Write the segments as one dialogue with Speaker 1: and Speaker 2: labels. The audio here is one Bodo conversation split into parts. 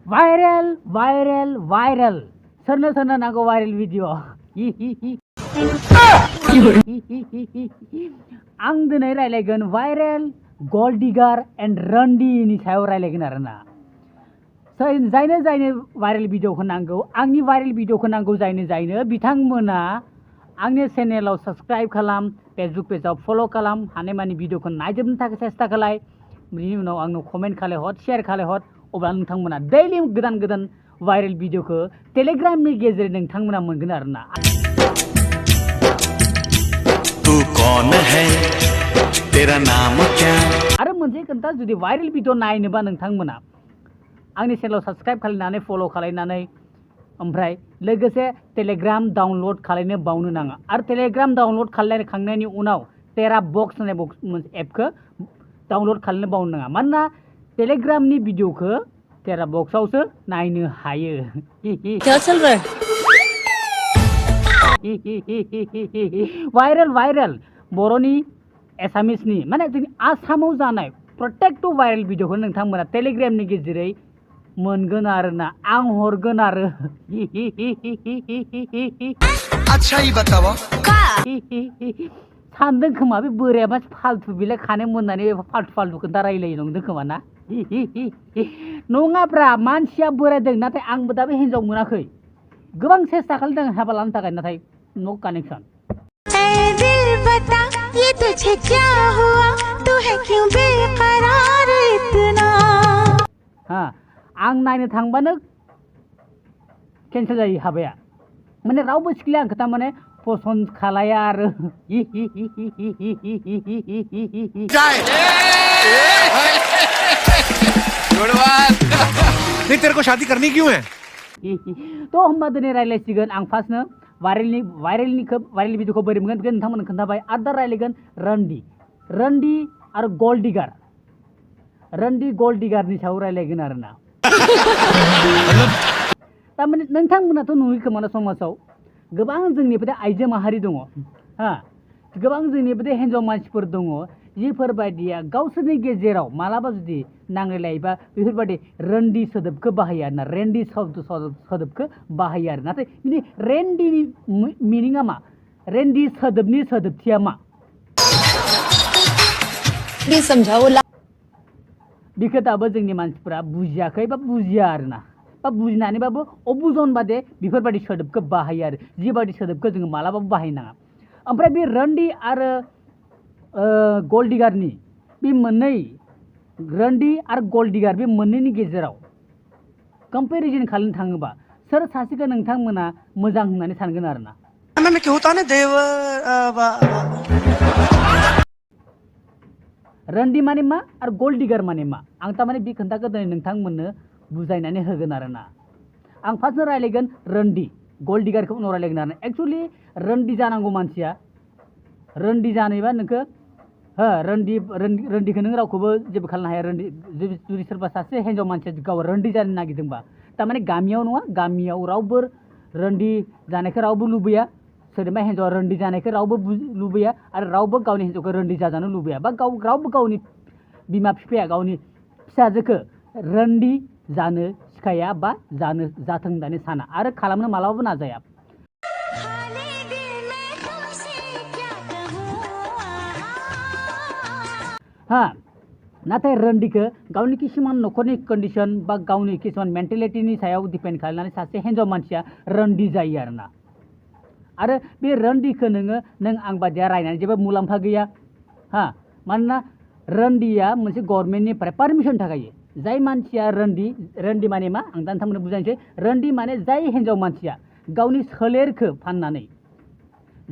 Speaker 1: वायरल वायरल वायरल सोरनो सोरनो नांगौ वायरल भिडिअ आं दिनै रायलायगोन वायरल गोल्ड डिगार एन्ड रन्डीनि सायाव रायलायगोन आरोना जायनो वायरल भिडिअखौ नांगौ आंनि वायरल भिडिअखौ नांगौ जायनो बिथांमोना आंनि चेनेलाव साबस्क्राइब खालाम फेसबुक पेजाव फलो खालाम हानायमानि भिडिअखौ नायजोबनो थाखाय सेस्था खालाय बिनि उनाव आंनो कमेन्ट खालायहर शेयार खालायहर अब्ला नोंथांमोना दैलि गोदान गोदान वायरल भिडिअखौ टेलिग्रामनि गेजेरजों नोंथांमोना मोनगोन आरोना
Speaker 2: तू कौन है तेरा नाम क्या
Speaker 1: आरो मोनसे खोथा जुदि वायरल भिडिअ नायनोबा नोंथांमोना आंनि चेनेलाव साबस्क्राइब खालायनानै फलो खालायनानै ओमफ्राय लोगोसे टेलिग्राम डाउनलड खालायनो बावनो नाङा आरो टेलिग्राम डाउनलड खालायखांनायनि उनाव टेरा बक्स होननाय मोनसे एपखौ डाउनलड खालायनो बावनो नाङा मानोना टेलिग्रामनि भिडिअखौ टेरा बक्सआवसो नायनो हायो
Speaker 3: क्या चल रहा है
Speaker 1: वायरल वायरल बर'नि एसामिसनि माने जोंनि आसामाव जानाय प्रत्येकट' वायरल भिडिअखौ नोंथांमोना टेलिग्रामनि गेजेरै मोनगोन आरोना आं हरगोन आरो
Speaker 2: अच्छा ही बताओ
Speaker 1: सानदों खोमा बे बोरायाबा फाल्थु बिलाइ खानो मोननानै फाल्थु खोथा रायलायो नंदों खोमा ना नङाब्रा मानसिया बोरायदों नाथाय आंबो दाबो हिनजाव मोनाखै गोबां सेस्था खालामदों हाबा लानो थाखाय नाथाय नो कानेक्शन
Speaker 3: ये तुझे क्या हुआ तू है क्यों बेकरार इतना
Speaker 1: हाँ आं नायनो थांबानो केन्सेल जायो हाबाया माने रावबो सिख्लाया आंखौ तारमाने पसन्द खालाया आरो
Speaker 2: नहीं तेरे को शादी करनी क्यों है
Speaker 1: तो होमबा दिनै रायलायसिगोन आं फार्स्टनो वायरल भिडिअखौ बोरै मोनगोन बेखौ नोंथांमोननो खोन्थाबाय आरो दा रायलायगोन रन्डी आरो गोल्ड डिगार रन्डी गोल्ड डिगारनि सायाव रायलायगोन आरोना तारमाने नोंथांमोनाथ' नुयो खोमा समाजाव गोबां जोंनि बायदि आइजो माहारि दङ हा गोबां जोंनि बायदि हिन्जाव मानसिफोर दङ जिफोरबायदिया गावसोरनि गेजेराव मालाबा जुदि नांलायलायोबा बेफोरबायदि रन्डी सोदोबखौ बाहायो आरोना रेन्डी सोदोबखौ बाहायो आरो नाथाय बिनि रेन्डीनि मिनिङा मा रेन्डी सोदोबनि सोदोबथिया मा
Speaker 3: समझाओ
Speaker 1: बेखौ दाबो जोंनि मानसिफोरा बुजियाखै बा बुजिया आरोना बा बुजिनानैबाबो अबुजन बादे बेफोरबायदि सोदोबखौ बाहायो आरो जिबायदि सोदोबखौ जोङो मालाबाबो बाहायनाङा ओमफ्राय बे रन्डी आरो गोल्ड डिगारनि बे मोननै रन्डी आरो गोल्ड डिगार बे मोननैनि गेजेराव कम्पेरिजन खालामनो थाङोबा सोर सासेखौ नोंथांमोना मोजां होननानै सानगोन आरोना रन्डी माने मा आरो गोल्ड डिगार माने मा आं तारमाने बे खोन्थाखौ दिनै नोंथांमोननो बुजायनानै होगोन आरोना आं फार्स्टनो रायलायगोन रन्डी गोल्ड डिगारखौ उनाव रायलायगोन आरोना एक्सुवेलि रन्डी जानांगौ मानसिया रन्डी जानोबा नोंखौ रन्डीखौ नों रावखौबो जेबो खालामनो हाया रन्डी जुदि सोरबा सासे हिन्जाव मानसिया गाव रन्डी जानो नागिरदोंबा तारमाने गामियाव नङा गामियाव रावबो रन्डी जानायखौ रावबो लुबैया सोरबा हिन्जावा रन्डी जानायखौ रावबो लुबैया आरो रावबो गावनि हिन्जावखौ रन्डी जाजानो लुबैया बा रावबो गावनि बिमा बिफाया गावनि फिसाजोखौ रन्डी जानो सिखाया बा जाथों होननानै साना आरो खालामनो मालाबाबो नाजाया हाँ नाथाय रन्डीखौ गावनि किसुमान न'खरनि कन्डिशन बा गावनि किसुमान मेन्टेलिटिनि सायाव डिपेन्ड खालामनानै सासे हिन्जाव मानसिया रन्डी जायो आरोना आरो बे रन्डीखौ नों आं बादिया रायनानै जेबो मुलाम्फा गैया हा मानोना रन्डीया मोनसे गभर्नमेन्टनिफ्राय पारमिसन थाखायो जाय मानसिया रन्डी माने मा आं दा नोंथांमोननो बुजायनोसै रन्डी माने जाय हिन्जाव मानसिया गावनि सोलेरखौ फाननानै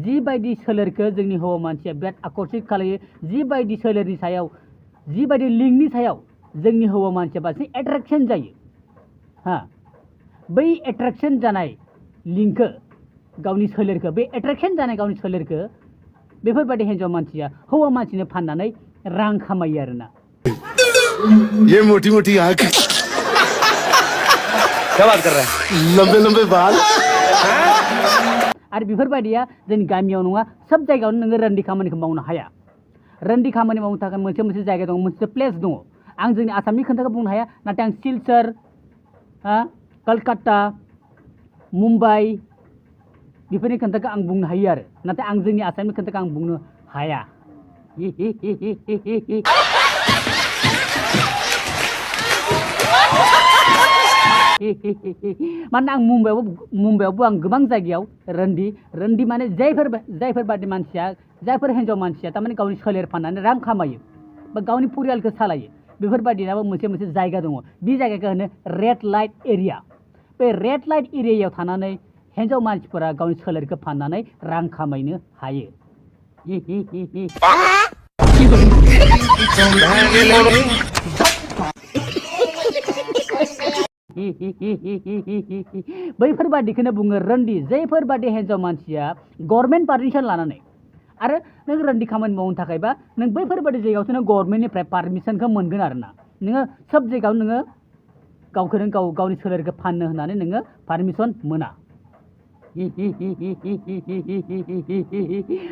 Speaker 1: जिबायदि सोलेरखौ जोंनि हौवा मानसिया बिराद आकर्षित खालायो जिबायदि सोलेरनि सायाव जिबायदि लिंनि सायाव जोंनि हौवा मानसिया बांसिन एट्रेक्शन जायो हा बै एट्रेक्शन जानाय लिंखौ गावनि सोलेरखौ बे एट्रेक्शन जानाय गावनि सोलेरखौ बेफोरबायदि हिन्जाव मानसिया हौवा मानसिनो फाननानै रां खामायो आरोना
Speaker 2: ये मोटी मोटी आंख क्या बात कर रहा है लंबे लंबे बाल
Speaker 1: आरो बेफोरबायदिया जोंनि गामियाव नङा सब जायगायावनो नोङो रन्दी खामानिखौ मावनो हाया रन्दी खामानि मावनो थाखाय मोनसे जायगा दं मोनसे प्लेस दङ आं जोंनि आसामनि खोथाखौ बुंनो हाया नाथाय आं सिलचर कलकाता मुम्बाइ बेफोरनि खोथाखौ आं बुंनो हायो आरो नाथाय आं जोंनि आसामनि खोथाखौ आं बुंनो हाया मानोना आं मुम्बाइआवबो आं गोबां जायगायाव रन्दी माने जायफोर बादि मानसिया जायफोर हिन्जाव मानसिया थारमाने गावनि सोलेर फाननानै रां खामायो बा गावनि परियालखौ सालायो बेफोरबायदिनाबो मोनसे जायगा दङ बे जायगाखौ होनो रेड लाइट एरिया बे रेड लाइट एरियायाव थानानै हिन्जाव मानसिफोरा गावनि सोलेरखौ फाननानै रां खामायनो हायो बैफोरबादिखौनो बुङो रन्दी जायफोरबादि हिन्जाव मानसिया गभर्नमेन्ट पारमिसन लानानै आरो नों रन्दी खामानि मावनो थाखायबा नों बैफोरबादि जायगायावसो नों गभर्नमेन्टनिफ्राय पारमिसनखौ मोनगोन आरो ना नोङो सब जायगायाव नोङो गावखौनो गावनि सोलेरखौ फाननो होननानै नोङो पारमिसन मोना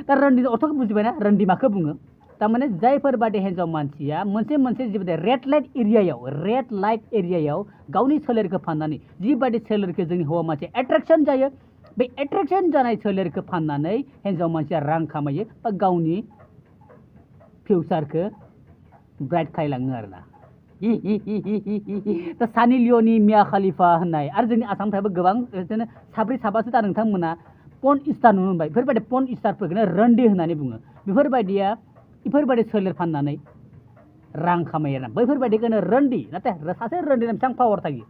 Speaker 1: दा रन्डीनि अर्थखौ बुजिबायना रन्डी माखौ बुङो थारमाने जायफोरबादि हिन्जाव मानसिया मोनसे जिबायदि रेड लाइट एरियायाव गावनि सोलेरखौ फाननानै जिबायदि सोलेरखौ जोंनि हौवा मानसिया एट्रेक्सन जायो बे एट्रेक्सन जानाय सोलेरखौ फाननानै हिन्जाव मानसिया रां खामायो बा गावनि फिउचारखौ ब्राइट खालामलाङो आरोना दा सानि लिय'नि मिया खालिफा होननाय आरो जोंनि आसामनिफ्रायबो गोबां बिदिनो साब्रै साबासो दा नोंथांमोना पर्न स्टार नुनो मोनबाय बेफोरबायदि पर्न स्टारफोरखौनो रन्डी होननानै बुङो बेफोरबायदि सोलेर फाननानै रां खामायो आरोना बैफोरबायदिखौनो रन्डी नाथाय सासे रन्डीना बेसेबां पावार थायो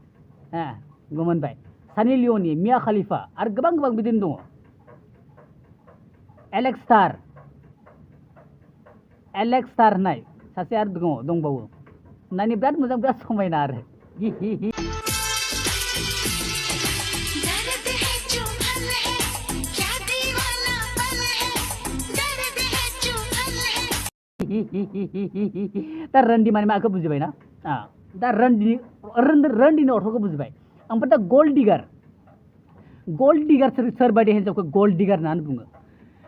Speaker 1: मोनबाय सानि लिय'नि मिया खालिफा आरो गोबां बिदिनो दङ एलेक्स स्टार होननाय सासे आरो दंबावो नायनो बिराद मोजां बिराद समायना आरो दा रन्डी माने माखौ बुजिबायना दा रन्डीनि अर्थखौ बुजिबाय ओमफ्राय दा गोल्ड डिगार सोरबायदि हिन्जावखौ गोल्ड डिगार होननानै बुङो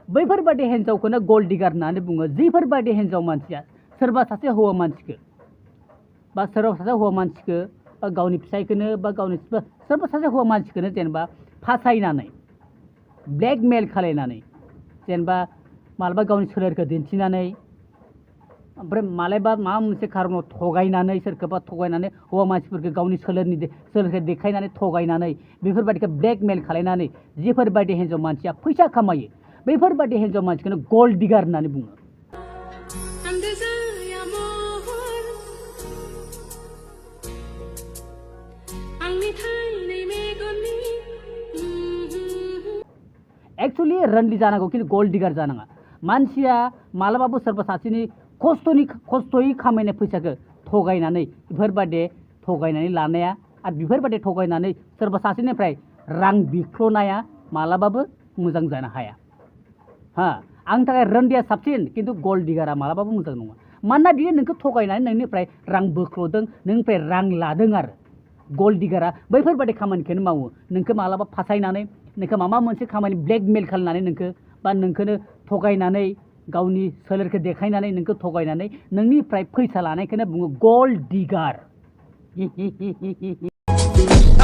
Speaker 1: बैफोरबायदि हिन्जावखौनो गोल्ड डिगार होननानै बुङो जिफोरबायदि हिन्जाव मानसिया सोरबा सासे हौवा मानसिखौ बा गावनि फिसायखौनो बा गावनि सोरबा सासे हौवा मानसिखौनो जेनेबा फासायनानै ब्लेकमेल खालायनानै जेनेबा मालाबा गावनि सोलेरखौ दिन्थिनानै ओमफ्राय मालाबा माबा मोनसे खारनाव सोरखौबा थगायनानै हौवा मानसिफोरखौ गावनि सोलेरखौ देखायनानै थगायनानै बेफोरबायदिखौ ब्लेकमेल खालायनानै जिफोरबायदि हिन्जाव मानसिया फैसा खामायो बैफोरबायदि हिन्जाव मानसिखौनो गोल्ड डिगार होननानै बुङो एक्चुअली रन्डी जानांगौ खिन्थु गोल्ड डिगार जानाङा मानसिया मालाबाबो सोरबा सासेनि खस्थ'यै खामायनाय फैसाखौ थगायनानै थगायनानै लानाया आरो बेफोरबायदि थगायनानै सोरबा सासेनिफ्राय रां बिख्ल'नाया मालाबाबो मोजां जानो हाया आंनि थाखाय रन्डीया साबसिन खिन्थु गोल्ड डिगारा मालाबाबो मोजां नङा मानोना बियो नोंखौ थगायनानै नोंनिफ्राय रां बोख्ल'दों नोंनिफ्राय रां लादों आरो गोल्ड डिगारा बैफोरबायदि खामानिखौनो मावो नोंखौ मालाबा फासायनानै नोंखौ माबा मोनसे खामानि ब्लेकमेल खालामनानै नोंखौनो थगायनानै गावनि सोलेरखौ देखायनानै नोंखौ थगायनानै नोंनिफ्राय फैसा लानायखौनो बुङो गोल्ड डिगार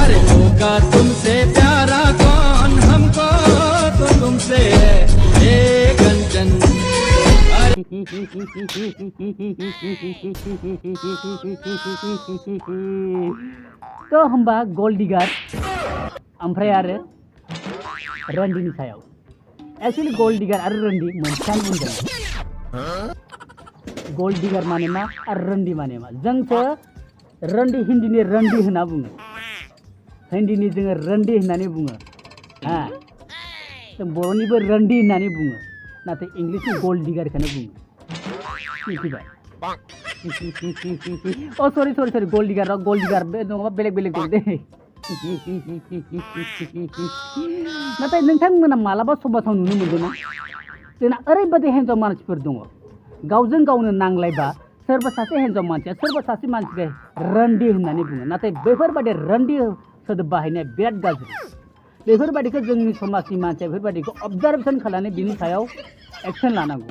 Speaker 4: अरे होगा तुमसे प्यारा कौन हमको तो तुमसे है कंचन
Speaker 1: तो होमबा गोल्ड डिगार ओमफ्राय आरो रन्डीनि सायाव एक्चुअली गोल्ड डिगार आरो रन्डी मोनसेयानो बुंदों गोल्ड डिगार माने मा आरो रन्डी माने मा जोंसो हिन्दीनि रन्डी होनना बुङो हिन्दीनि जोङो रन्डी होननानै बुङो जों बर'निबो रन्डी होननानै बुङो नाथाय इंलिसनि गोल्ड डिगारखौनो बुङो मिथिबाय सरि गोल्ड डिगार नङाबा बेलेग दं दे नाथाय नोंथांमोना मालाबा समाजाव नुनो मोनदोंना जोंना ओरैबायदि हिन्जाव मानसिफोर दङ गावजों गावनो नांलायबा सोरबा सासे हिन्जाव मानसिया सोरबा सासे मानसिखौ रन्डी होननानै बुङो नाथाय बेफोरबायदि रन्डी सोदोब बाहायनाया बिराद गाज्रि बेफोरबायदिखौ जोंनि समाजनि मानसिया बेफोरबायदिखौ अबजार्भेसन खालामनानै बिनि सायाव एक्सन लानांगौ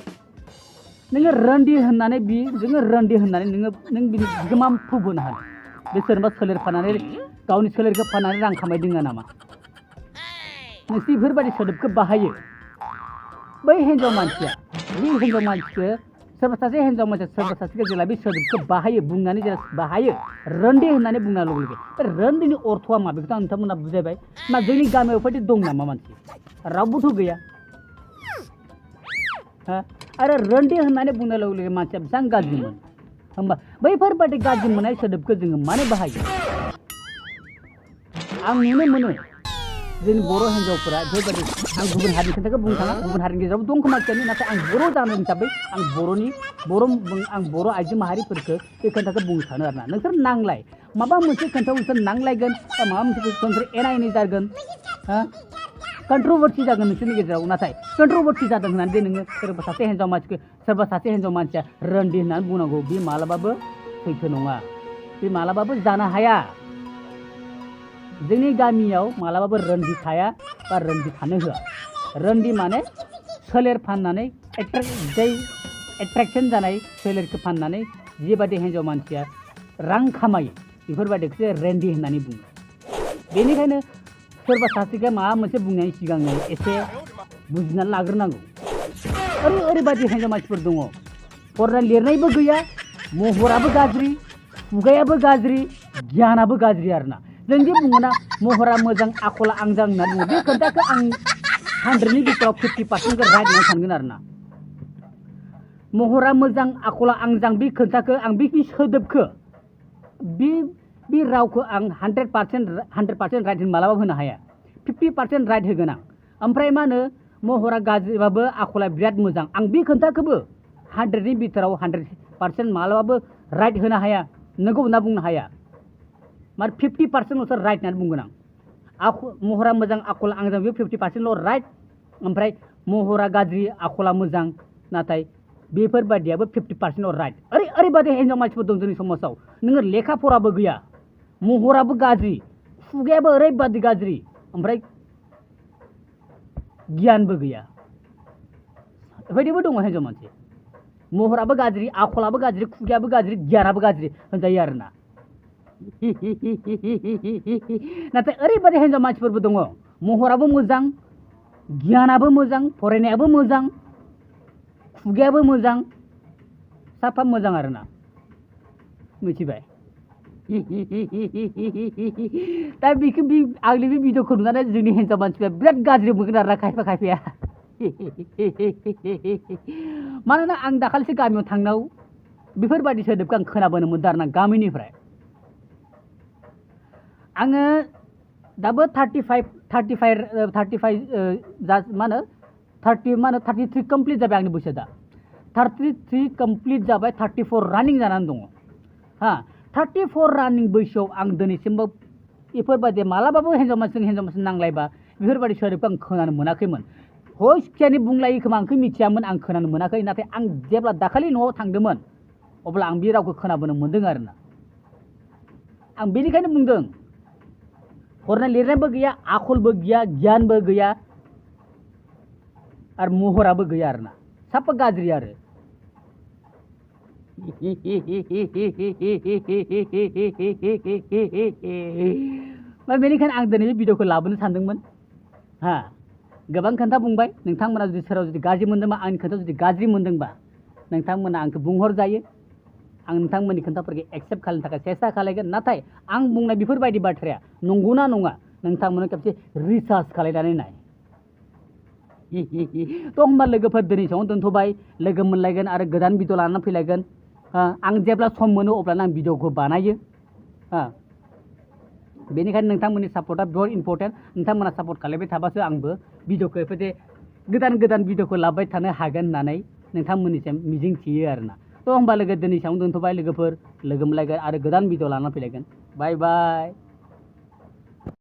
Speaker 1: नोङो रन्डि होननानै जोङो रन्डि होननानै नों बिनि बिगोमा फोबोनो हायो बे सोरबा सोलेर फाननानै गावनि सोलेरखौ फाननानै रां खामायदों नामा नोंसोर बेफोरबायदि सोदोबखौ बाहायो बै हिन्जाव मानसिया बे हिन्जाव मानसिखौ सोरबा सासे हिन्जाव मानसिया सोरबा सासेखौ जेला बे सोदोबखौ बाहायो बुंनानै जेला बाहायो रन्डि होननानै बुंना लगे बे रन्डिनि अर्थआ मा बेखौथ' नोंथांमोना बुजायबाय मा जोंनि गामियाव बेबायदि दं नामा मानसि रावबोथ' गैया आरो रन्डि होननानै बुंनाय लोगो लोगो मानसिया बेसेबां गाज्रि मोनो होमबा बैफोरबायदि गाज्रि मोननाय सोदोबखौ जोङो मानो बाहायो आं नुनो मोनो जोंनि बर' हिन्जावफोरा बेफोरबायदि आं गुबुन हारिनि खोथाखौ बुंनो थाङा गुबुन हारिनि गेजेरावबो दं खोमा थियानो नाथाय आं बर' जानो हिसाबै आं बर' आइजो माहारिफोरखौ बे खोथाखौ बुंनो सानो आरोना नोंसोर नांलाय माबा मोनसे खोथायाव नोंसोर नांलायगोन बा माबा मोनसे नोंसोर एना एनि जागोन कन्ट्रभार्सि जागोन नोंसोरनि गेजेराव नाथाय कन्ट्रभार्सि जादों होननानै नोङो सोरबा सासे हिन्जाव मानसिया रन्डि होननानै बुंनांगौ बे मालाबाबो सैथो नङा बे मालाबाबो जानो हाया जोंनि गामियाव मालाबाबो रन्डि थाया बा रन्डि थानो होआ रन्डि माने सोलेर फाननानै एट्रेक्सन जानाय सोलेरखौ फाननानै जिबायदि हिन्जाव मानसिया रां खामायो बेफोरबायदिखौसो रन्डि होननानै बुङो बेनिखायनो सोरबा सासेखौ माबा मोनसे बुंनायनि सिगांनो एसे बुजिनानै लाग्रोनांगौ ओरैबायदि हिन्जाव मानसिफोर दङ फरायनाय लिरनायबो गैया महराबो गाज्रि खुगायाबो गाज्रि गियानाबो गाज्रि आरोना जों जे बुङोना महरा मोजां आखला आंजां होनना बुङो बे खोथाखौ आं 100नि बिथोराव 50% राइट होनना सानगोन आरोना महरा मोजां आखला आंजां बे खोथाखौ आं बे सोदोबखौ बे रावखौ आं 100% राइट मालाबा होनो हाया 50% राइट होगोन आं ओमफ्राय मा होनो महरा गाज्रिबाबो आखला बिराद मोजां आं बे खोथाखौबो 100नि बिथोराव 100% मालाबाबो राइट होनो हाया नोंगौ होनना बुंनो हाया मार 50%ल'सो राइट होननानै बुंगोन आं महरा मोजां आखला आंजां बे 50%ल' राइट ओमफ्राय महरा गाज्रि आखला मोजां नाथाय बेफोरबायदियाबो 50%ल' राइट ओरैबायदि हिन्जाव मानसिफोर दं जोंनि समाजाव नोङो लेखा फराबो गैया महराबो गाज्रि खुगायाबो ओरैबायदि गाज्रि ओमफ्राय गियानबो गैया बेबायदिबो दङ हिन्जाव मानसि महराबो गाज्रि आखलाबो गाज्रि खुगायाबो गाज्रि गियानाबो गाज्रि होनजायो आरोना नाथाय ओरैबायदि हिन्जाव मानसिफोरबो दङ महराबो मोजां गियानाबो मोजां फरायनायाबो मोजां खुगायाबो मोजां साफा मोजां आरोना मिथिबाय दा बेखौ आंनि बे भिडिअखौ नुनानै जोंनि हिन्जाव मानसिफ्रा बिराद गाज्रि मोनगोन आरोना खायफाया मानोना आं दाखालिसो गामियाव थांनायाव बेफोरबायदि सोदोबखौ आं खोनाबोनो मोनदों आरोना गामिनिफ्राय आङो दाबो 33 कमप्लिट जाबाय आंनि बैसोआ दा 33 कमप्लिट जाबाय 34 रानिं जानानै दङ 34 रानिं बैसोआव आं दिनैसिमबो बेफोरबायदि मालाबाबो हिन्जाव मानसि नांलायबा बेफोरबायदि सोदोबखौ आं खोनानो मोनाखैमोन हयखियानि बुंलायो खोमा आंखौ मिथियामोन आं खोनानो मोनाखै नाथाय आं जेब्ला दाखालि न'आव थांदोंमोन अब्ला आं बे रावखौ खोनाबोनो मोन्दों आरोना आं बेनिखायनो बुंदों फरायनाय लिरनायबो गैया आखलबो गैया गियानबो गैया आरो महराबो गैया आरोना साफा गाज्रि आरो बेनिखायनो आं दिनै बे भिडिअखौ लाबोनो सानदोंमोन गोबां खोथा बुंबाय नोंथांमोना जुदि सोरबा जुदि गाज्रि मोनदोंबा आंनि खोथा जुदि गाज्रि मोनदोंबा नोंथांमोना आंखौ बुंहरजायो आं नोंथांमोननि खोथाफोरखौ एक्सेप्ट खालामनो थाखाय सेस्था खालामगोन नाथाय आं बुंनाय बेफोरबायदि बाथ्राया नंगौना नङा नोंथांमोना खेबसे रिसार्च खालामनानै नाय थ' होमबा लोगोफोर दिनै समाव दोनथ'बाय लोगो मोनलायगोन आरो गोदान भिडिअ लानानै फैलायगोन आं जेब्ला सम मोनो अब्लानो आं भिडिअखौ बानायो बेनिखायनो नोंथांमोननि सापर्टआ बिराद इम्परटेन्ट नोंथांमोना सापर्ट खालामबाय थाबासो आंबो भिडिअखौ बेबायदि गोदान भिडिअखौ लाबोबाय थानो हागोन होननानै नोंथांमोननिसिम मिजिं थियो आरोना थ' होमबा लोगो दिनै समाव दोनथ'बाय लोगोफोर लोगो मोनलायगोन आरो गोदान भिडिअ लानानै फैलायगोन बाय बाय